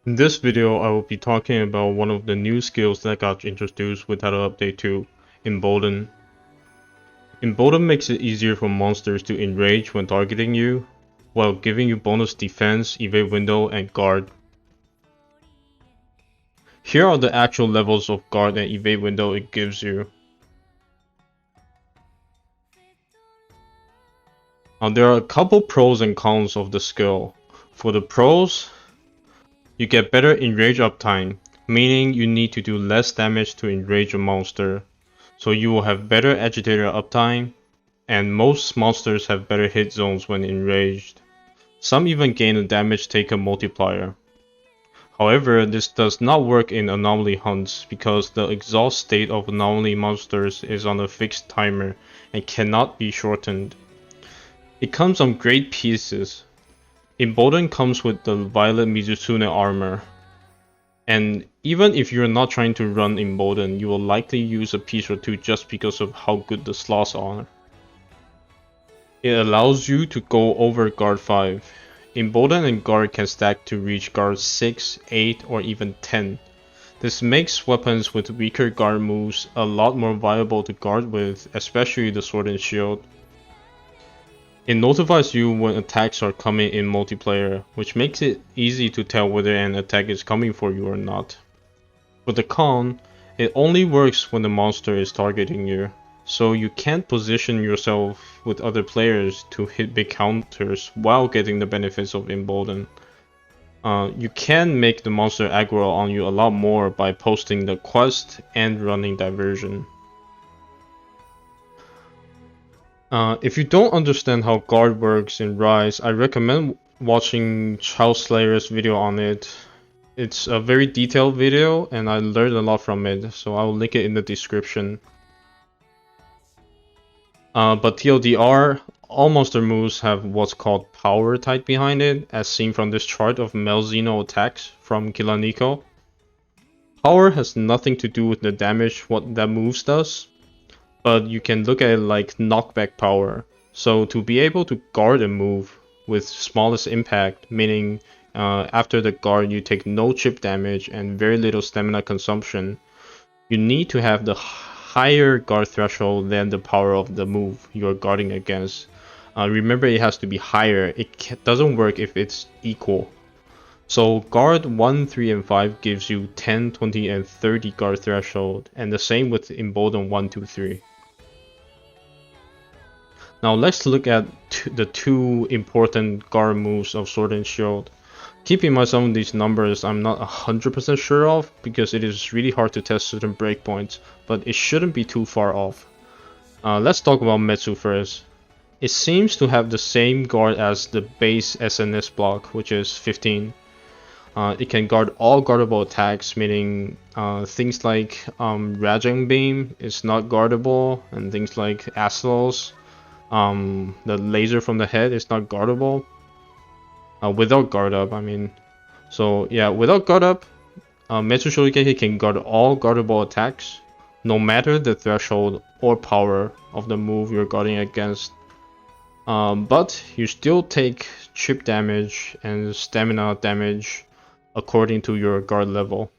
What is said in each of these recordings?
In this video, I will be talking about one of the new skills that got introduced with Title Update 2, Embolden. Embolden makes it easier for monsters to enrage when targeting you, while giving you bonus defense, evade window, and guard. Here are the actual levels of guard and evade window it gives you. There are a couple pros and cons of the skill. For the pros, you get better enrage uptime, meaning you need to do less damage to enrage a monster. So you will have better agitator uptime, and most monsters have better hit zones when enraged. Some even gain a damage taken multiplier. However, this does not work in anomaly hunts because the exhaust state of anomaly monsters is on a fixed timer and cannot be shortened. It comes on great pieces. Embolden comes with the Violet Mizusune armor. And even if you're not trying to run Embolden, you will likely use a piece or two just because of how good the slots are. It allows you to go over guard 5. Embolden and guard can stack to reach guard 6, 8, or even 10. This makes weapons with weaker guard moves a lot more viable to guard with, especially the sword and shield. It notifies you when attacks are coming in multiplayer, which makes it easy to tell whether an attack is coming for you or not. For the con, it only works when the monster is targeting you, so you can't position yourself with other players to hit big counters while getting the benefits of Embolden. You can make the monster aggro on you a lot more by posting the quest and running diversion. If you don't understand how guard works in Rise, I recommend watching Child Slayer's video on it. It's a very detailed video and I learned a lot from it, so I'll link it in the description. But TLDR, all monster moves have what's called power tied behind it, as seen from this chart of Melzino attacks from Kilaniko. Power has nothing to do with the damage what that moves does, but you can look at it like knockback power. So to be able to guard a move with smallest impact, meaning after the guard you take no chip damage and very little stamina consumption, you need to have the higher guard threshold than the power of the move you're guarding against. Remember, it has to be higher. It doesn't work if it's equal. So guard 1, 3, and 5 gives you 10, 20, and 30 guard threshold, and the same with Embolden 1, 2, 3. Now let's look at the two important guard moves of Sword and Shield. Keep in mind some of these numbers I'm not 100% sure of because it is really hard to test certain breakpoints, but it shouldn't be too far off. Let's talk about Metsu first. It seems to have the same guard as the base SNS block, which is 15. It can guard all guardable attacks, meaning things like Raging Beam is not guardable, and things like Astalos, the laser from the head is not guardable. Without guard up, I mean. So yeah, without guard up, Metsu Shoryugeki can guard all guardable attacks, no matter the threshold or power of the move you're guarding against. But you still take chip damage and stamina damage according to your guard level.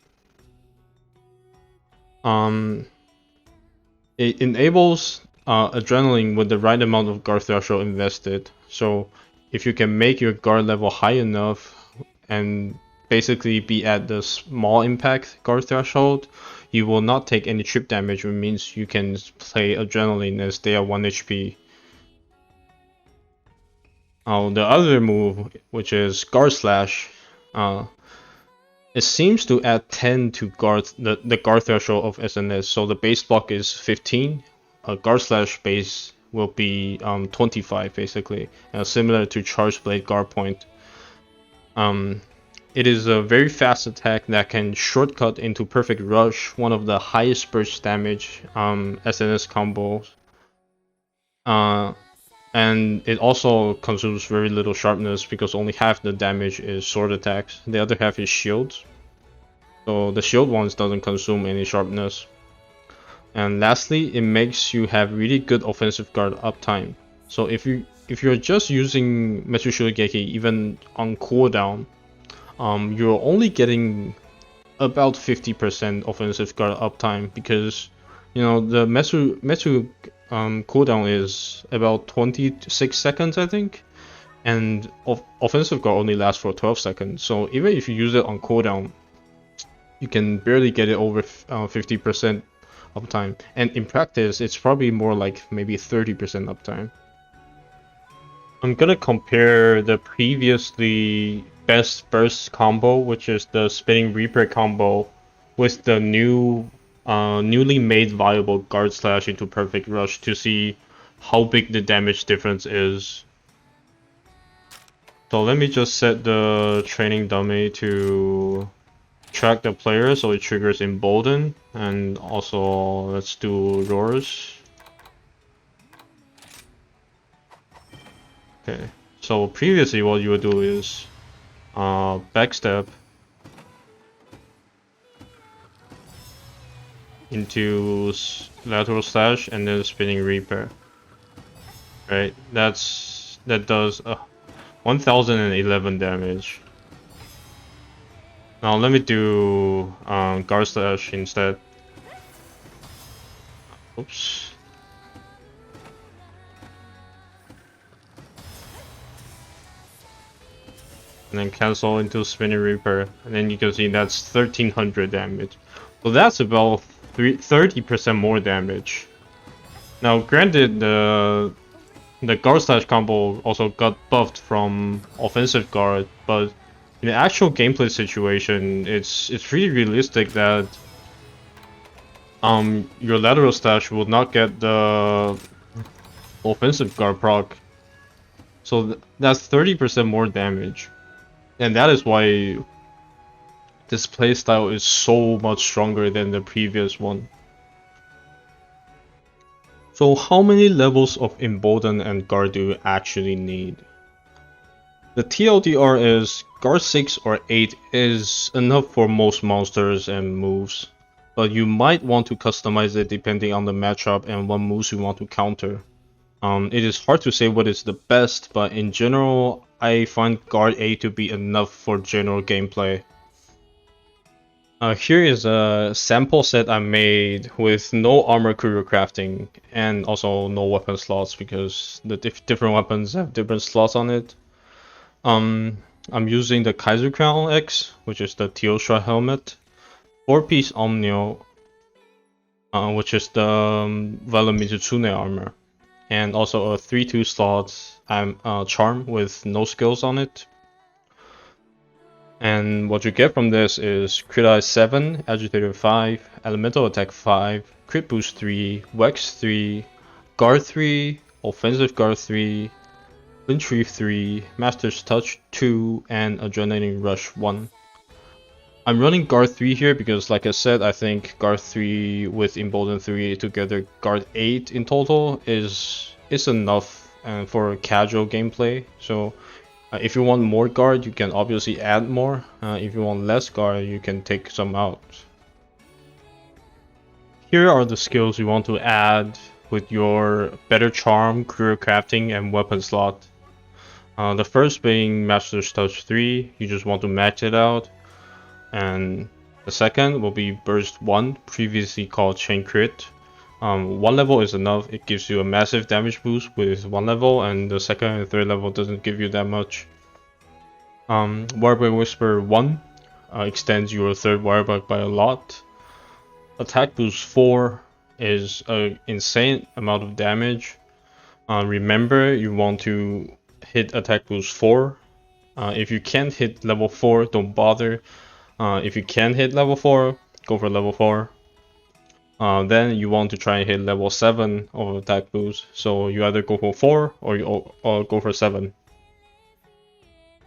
It enables adrenaline with the right amount of guard threshold invested. So if you can make your guard level high enough and basically be at the small impact guard threshold, you will not take any chip damage, which means you can play adrenaline and stay at 1 HP. The other move, which is Guard Slash, it seems to add 10 to guard the guard threshold of SNS. So the base block is 15. Guard Slash base will be 25 basically, similar to Charge Blade guard point. It is a very fast attack that can shortcut into Perfect Rush, one of the highest burst damage SNS combos. And it also consumes very little sharpness because only half the damage is sword attacks, the other half is shields. So the shield ones doesn't consume any sharpness. And lastly, it makes you have really good offensive guard uptime. So if you're just using Metsu Shoryugeki even on cooldown, you're only getting about 50% offensive guard uptime, because you know the Metsu cooldown is about 26 seconds, I think, and offensive guard only lasts for 12 seconds. So even if you use it on cooldown, you can barely get it over 50% uptime, and in practice it's probably more like maybe 30% uptime. I'm gonna compare the previously best burst combo, which is the Spinning Reaper combo, with the newly made viable Guard Slash into Perfect Rush to see how big the damage difference is. So let me just set the training dummy to track the player so it triggers Embolden, and also let's do Roars. Okay, so previously what you would do is backstep into lateral slash and then spinning reaper. Right, that does 1011 damage. Now let me do guard slash instead. Oops. And then cancel into Spinning Reaper, and then you can see that's 1300 damage. So that's about 30% more damage. Now granted, the guard slash combo also got buffed from offensive guard, but in the actual gameplay situation, it's pretty realistic that your lateral slash will not get the offensive guard proc. So that's 30% more damage. And that is why this playstyle is so much stronger than the previous one. So how many levels of Embolden and Guard do you actually need? The TLDR is Guard 6 or 8 is enough for most monsters and moves, but you might want to customize it depending on the matchup and what moves you want to counter. It is hard to say what is the best, but in general, I find Guard 8 to be enough for general gameplay. Here is a sample set I made with no armor qurio crafting and also no weapon slots, because the different weapons have different slots on it. I'm using the Kaiser Crown X, which is the Teostra helmet, 4-piece Omnio, which is the Violet Mitsune armor, and also a 3-2 slot charm with no skills on it. And what you get from this is Crit Eye 7, Agitator 5, Elemental Attack 5, Crit Boost 3, Wex 3, Guard 3, Offensive Guard 3, Flinch 3, Master's Touch 2, and Adrenaline Rush 1. I'm running Guard 3 here because, like I said, I think Guard 3 with Embolden 3 together, Guard 8 in total is enough for casual gameplay. So if you want more guard, you can obviously add more. If you want less guard, you can take some out. Here are the skills you want to add with your better charm, career crafting, and weapon slot. The first being Master's Touch 3, you just want to max it out. And the second will be Burst 1, previously called Chain Crit. 1 level is enough. It gives you a massive damage boost with 1 level, and the second and third level doesn't give you that much. Wirebug Whisper 1 extends your third Wirebug by a lot. Attack boost 4 is an insane amount of damage. Remember, you want to hit attack boost 4. If you can't hit level 4, don't bother. If you can hit level 4, go for level 4. Then you want to try and hit level 7 of attack boost. So you either go for 4 or go for 7.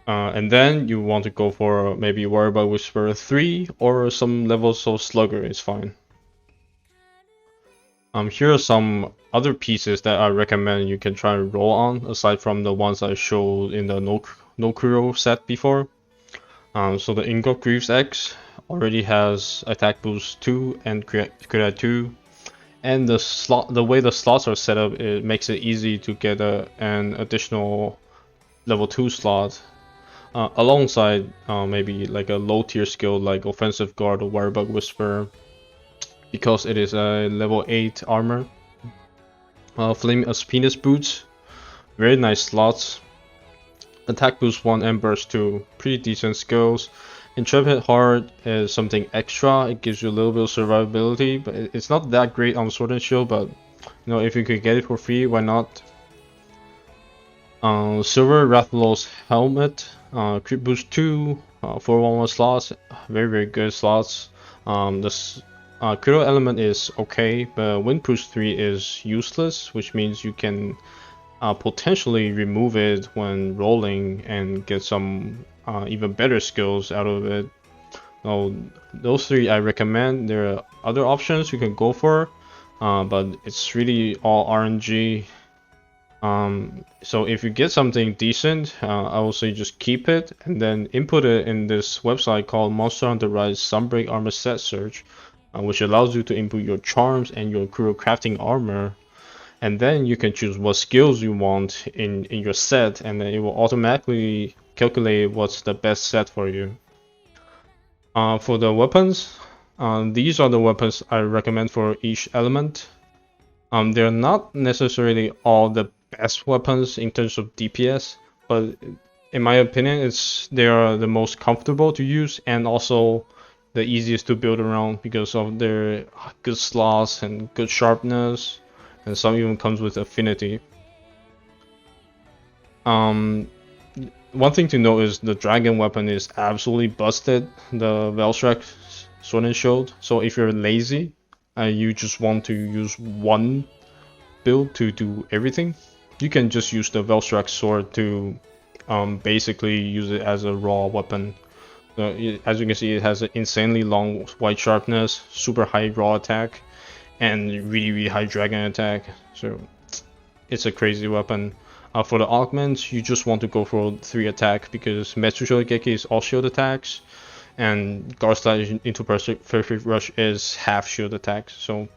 And then you want to go for maybe Wirebug Whisperer 3 or some levels so Slugger is fine. Here are some other pieces that I recommend you can try and roll on, aside from the ones I showed in the no quiro set before. So the Ingot Greaves X already has attack boost 2 and crit 2, and the way the slots are set up, it makes it easy to get an additional level 2 slot. alongside maybe like a low tier skill like Offensive Guard or Wirebug Whisper, because it is a level 8 armor. Flame Aspinus Boots, very nice slots. Attack boost 1 and burst 2, pretty decent skills. Intrepid Heart is something extra, it gives you a little bit of survivability, but it's not that great on Sword and Shield, but you know, if you could get it for free, why not? Silver Rathalos Helmet, crit boost 2, 411 slots, very good slots. This critical element is okay, but wind push 3 is useless, which means you can potentially remove it when rolling and get some even better skills out of it. So those 3 I recommend. There are other options you can go for, but it's really all RNG. So if you get something decent, I will say just keep it and then input it in this website called Monster Hunter Rise Sunbreak Armor Set Search, which allows you to input your charms and your qurio crafting armor, and then you can choose what skills you want in your set, and then it will automatically calculate what's the best set for you. For the weapons, these are the weapons I recommend for each element. They're not necessarily all the best weapons in terms of DPS, but in my opinion, they are the most comfortable to use and also the easiest to build around because of their good slots and good sharpness, and some even comes with affinity. One thing to note is the dragon weapon is absolutely busted, the Velstrak Sword and Shield. So if you're lazy, you just want to use one build to do everything, you can just use the Velstrak sword to basically use it as a raw weapon. As you can see, it has an insanely long white sharpness, super high raw attack, and really high dragon attack. So it's a crazy weapon. For the augments, you just want to go for 3 attack because Metsu Shoryugeki is all shield attacks, and Guard Slash into Perfect Rush is half shield attack. So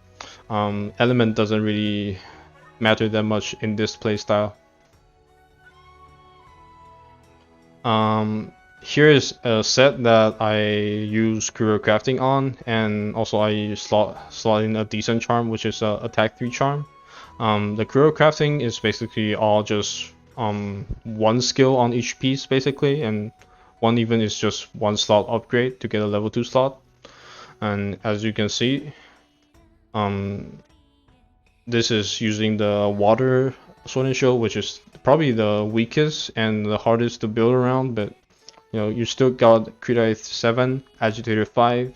element doesn't really matter that much in this playstyle. Here is a set that I use qurio crafting on, and also I slot in a decent charm, which is a attack 3 charm. The qurio crafting is basically all just one skill on each piece basically, and one even is just 1 slot upgrade to get a level 2 slot. And as you can see, this is using the water Sword and Shield, which is probably the weakest and the hardest to build around, but you know, you still got crit rate 7, agitator 5,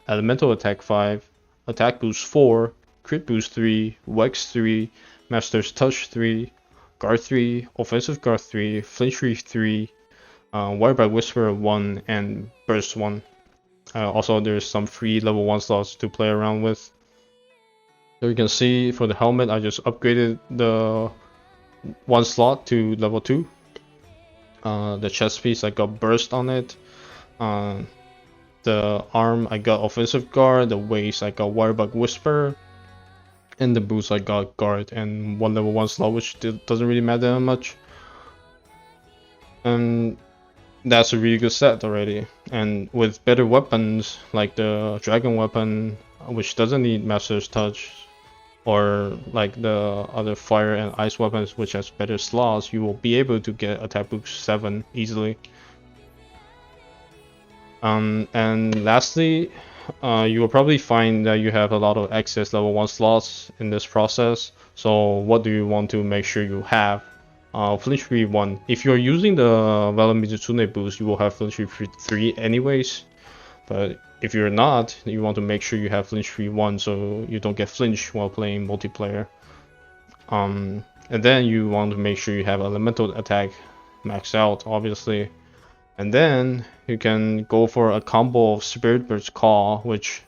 elemental attack 5, attack boost 4, crit boost 3, Wex 3, master's touch 3, guard 3, offensive guard 3, flinch 3, Wirebug Whisper 1, and burst 1. Also, there's some free level 1 slots to play around with. So you can see for the helmet, I just upgraded the 1 slot to level 2. The chest piece, I got burst on it. The arm, I got offensive guard. The waist, I got Wirebug Whisper. And the boots, I got guard and 1 level 1 slot, which doesn't really matter that much. And that's a really good set already. And with better weapons, like the dragon weapon, which doesn't need master's touch, or like the other fire and ice weapons which has better slots, you will be able to get attack boost 7 easily. And lastly, you will probably find that you have a lot of excess level 1 slots in this process. So what do you want to make sure you have? Flinch free 1. If you're using the Valor Mitsune boost, you will have flinch free 3 anyways. But if you're not, you want to make sure you have flinch free 1 so you don't get flinched while playing multiplayer. And then you want to make sure you have elemental attack maxed out, obviously. And then you can go for a combo of Spirit Bird's Call, which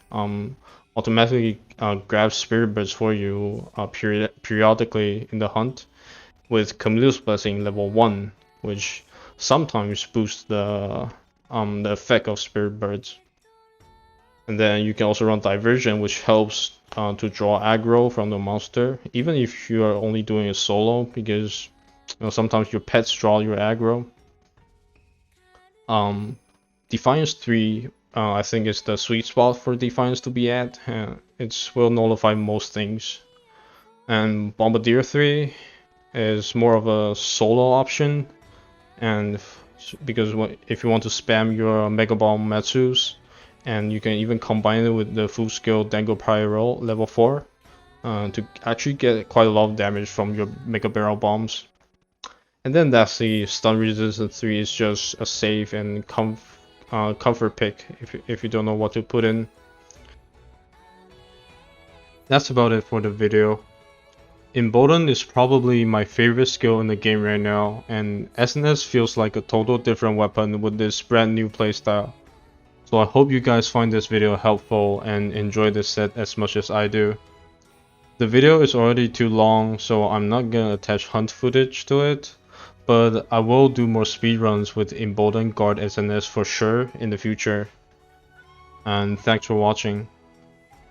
automatically grabs Spirit Birds for you periodically in the hunt, with Camille's Blessing level 1, which sometimes boosts the effect of Spirit Birds. And then you can also run Diversion, which helps to draw aggro from the monster, even if you are only doing it solo, because you know, sometimes your pets draw your aggro. Defiance 3, I think is the sweet spot for Defiance to be at. It will nullify most things. And Bombardier 3 is more of a solo option, and because if you want to spam your Mega Bomb Metsus, and you can even combine it with the full skill Dango Pyro level 4 to actually get quite a lot of damage from your Mega Barrel Bombs. And then lastly, Stun Resistant 3 is just a safe and comfort pick if you don't know what to put in. That's about it for the video. Embolden is probably my favorite skill in the game right now, and SnS feels like a total different weapon with this brand new playstyle. So I hope you guys find this video helpful and enjoy this set as much as I do. The video is already too long, so I'm not gonna attach hunt footage to it, but I will do more speedruns with Embolden Guard SnS for sure in the future. And thanks for watching.